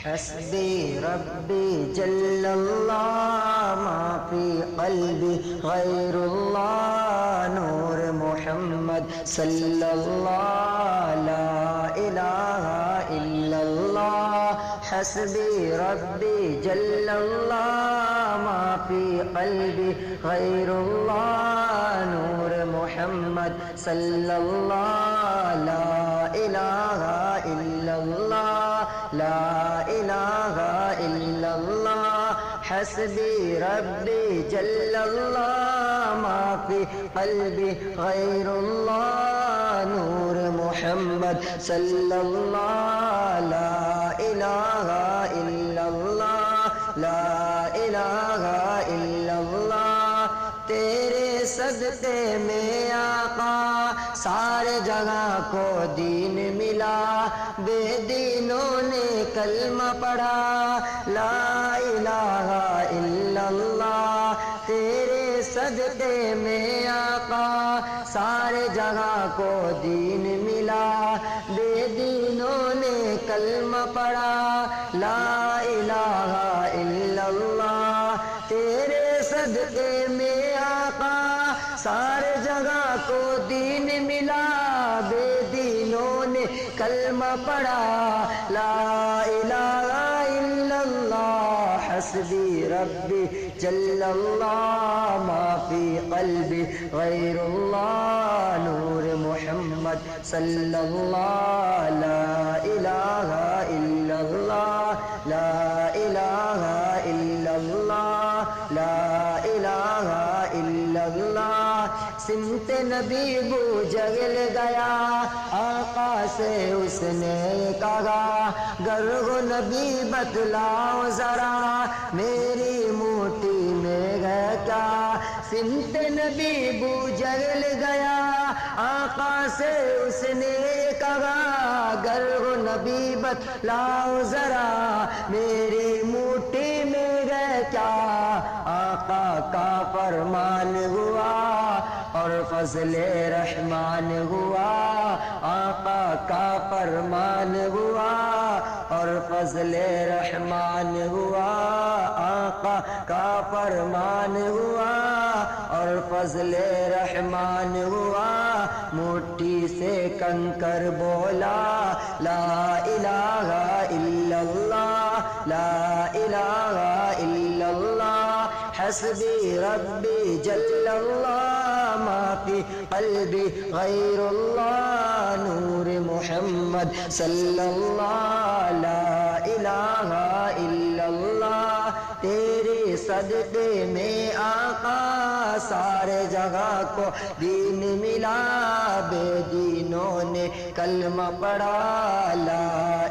حسبي ربي جل الله ما في قلبي غير الله نور محمد صلى الله لا إله إلا الله حسبي ربي جل الله ما في قلبي غير الله نور محمد صلى الله لا إله إلا الله لا إله إلا الله حسبي ربي جل الله ما في قلبي غير الله نور محمد صلى الله لا إله إلا الله لا إله إلا الله تیرے صدقے میں آقا سارے جگہ کو دین ملا بے دینوں نے کلمہ پڑھا لا الہ الا اللہ تیرے صدقے میں آقا سارے جگہ کو دین ملا بے دینوں نے کلمہ پڑھا لا الہ الا اللہ تیرے صدقے میں آقا سارے جگہ کو دین ملا بے دینوں نے کلمہ پڑھا لا الہ الا اللہ حسبی ربی جل اللہ ما فی قلبی غیر اللہ نور محمد صلی اللہ لا الہ الا اللہ لا الہ الا اللہ لا الہ الا اللہ سمت نبی بو جگل گیا آقا سے اس نے کہا گر ہو نبی بتلاؤ ذرا میری موٹی میں ہے کیا سمت نبی بو جگل گیا آقا سے اس نے کہا گر ہو نبی بتلاؤ ذرا میری موٹی میں ہے کیا آقا کا فرمان ہوا اور فضل رحمان ہوا آقا کا فرمان ہوا اور فضل رحمان ہوا آقا کا فرمان ہوا اور فضل رحمان ہوا مٹھی سے کنکر بولا لا الہ الا اللہ لا الہ الا اللہ حسبی ربی جل اللہ ما فی قلبی غیر اللہ نور محمد صلی اللہ لا الہ الا اللہ تیرے صدقے میں آقا سارے جگہ کو دین ملا بے دینوں نے کلمہ پڑھا لا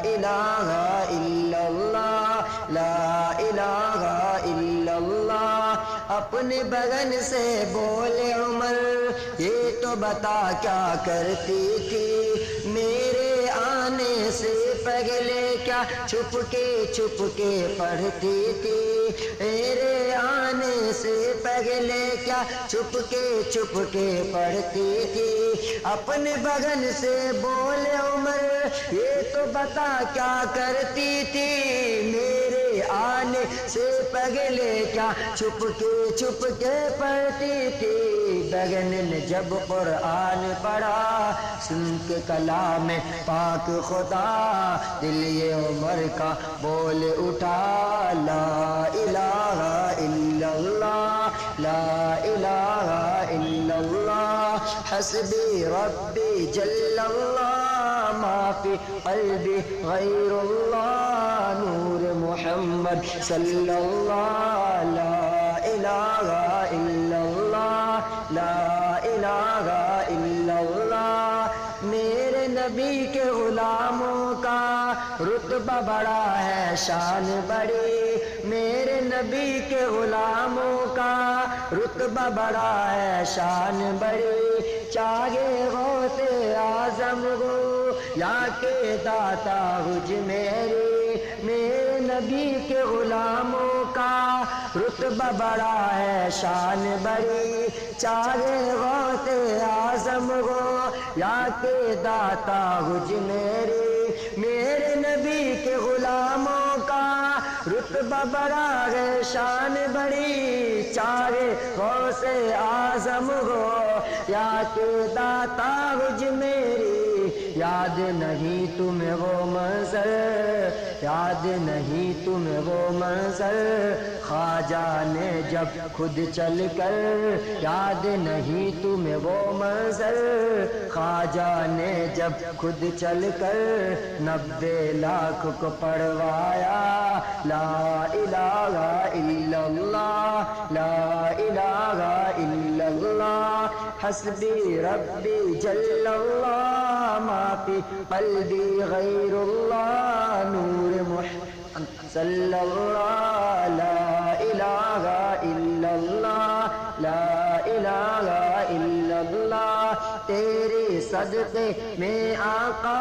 الہ الا اللہ لا الہ الا اللہ اپنے بغن سے بولے عمر یہ تو بتا کیا کرتی تھی میرے آنے سے پہلے کیا چھپ کے پڑھتی تھی میرے آنے سے پہلے کیا چھپ کے پڑھتی تھی اپنے بغن سے بولے عمر یہ تو بتا کیا کرتی تھی میرے آنے سے پہلے کیا چھپ کے پڑھتی تھی بغن نے جب قرآن پڑھا سن کے کلام پاک خدا دل یہ عمر کا بول اٹھا لا الہ الا اللہ لا الہ الا اللہ حسبی ربی جل اللہ ما فی قلبی غیر اللہ نور محمد صلی اللہ لا الہ الا اللہ لا الہ الا اللہ میرے نبی کے غلاموں کا رتبہ بڑا ہے شان بڑی میرے نبی کے غلاموں کا رتبہ بڑا ہے شان بڑی چاہے غوث اعظم ہو یا کہ داتا حج میرے نبی کے غلاموں کا رتبہ بڑا ہے شان بڑی چاہے غوث اعظم ہو یا کہ داتا حج میرے نبی کے غلاموں رتبہ بڑا ہے شان بڑی چاہے غوث اعظم ہو یا کہ داتا مجھ میری یاد نہیں تمہیں وہ منظر یاد نہیں تمہیں وہ منظر خواجہ نے جب خود چل کر یاد نہیں تمہیں وہ منظر خواجہ نے جب خود چل کر 90 لاکھ کو پڑھوایا لا الہ الا اللہ لا الہ الا اللہ حسبی ربی جل اللہ ما فی قلبی غیر اللہ نور محمد صلی اللہ لا الہ الا اللہ لا الہ الا اللہ تیرے صدقے میں آقا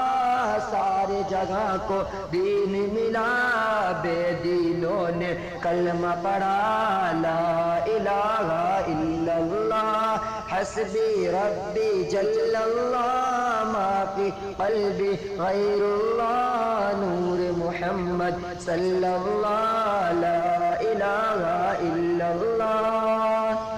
سارے جگہ کو دین ملا بے دینوں نے کلمہ پڑھا لا الہ الا اللہ حسبی ربی جل اللہ ما فی قلبی غیر اللہ نور محمد صلی اللہ لا الہ الا اللہ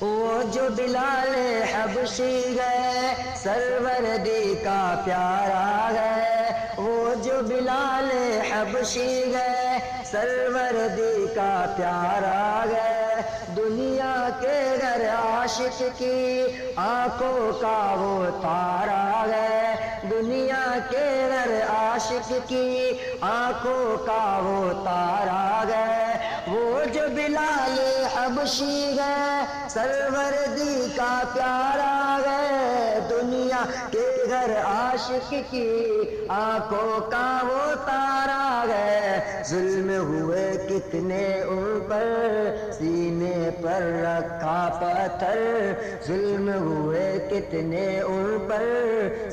وہ جو بلال حبشی گئے سروردی کا پیارا ہے وہ جو بلال حبشی گئے سروردی کا پیارا ہے دنیا کے گھر عاشق کی آنکھوں کا وہ تارا ہے دنیا کے گھر عاشق کی آنکھوں کا وہ تارا ہے وہ جو بلال حبشی گئے سروردی کا پیارا گئے دنیا کے گھر عاشق کی آنکھوں کا وہ تارا گئے ظلم ہوئے کتنے ان پر سینے پر رکھا پتھر ظلم ہوئے کتنے ان پر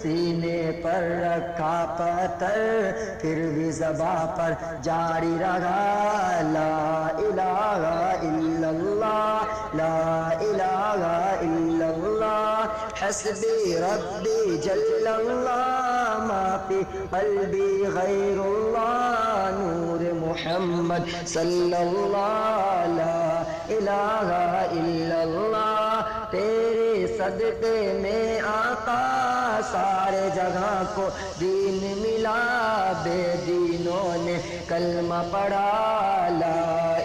سینے پر رکھا پتھر پھر بھی زباں پر جاری رہا لا الہ الا اللہ لا الہ الا اللہ حسبی ربی جل اللہ ما فی قلبی غیر اللہ نور محمد صلی اللہ لا الہ الا اللہ تیرے صدقے میں آقا سارے جگہ کو دین ملا بے دینوں نے کلمہ پڑھا لا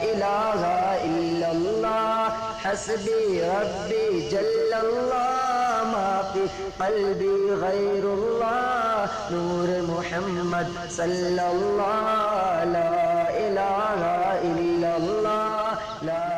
الہ الا اللہ حسبی ربی جل اللہ ما فی قلبی غیر اللہ نور محمد صلی اللہ لا الہ الا اللہ لا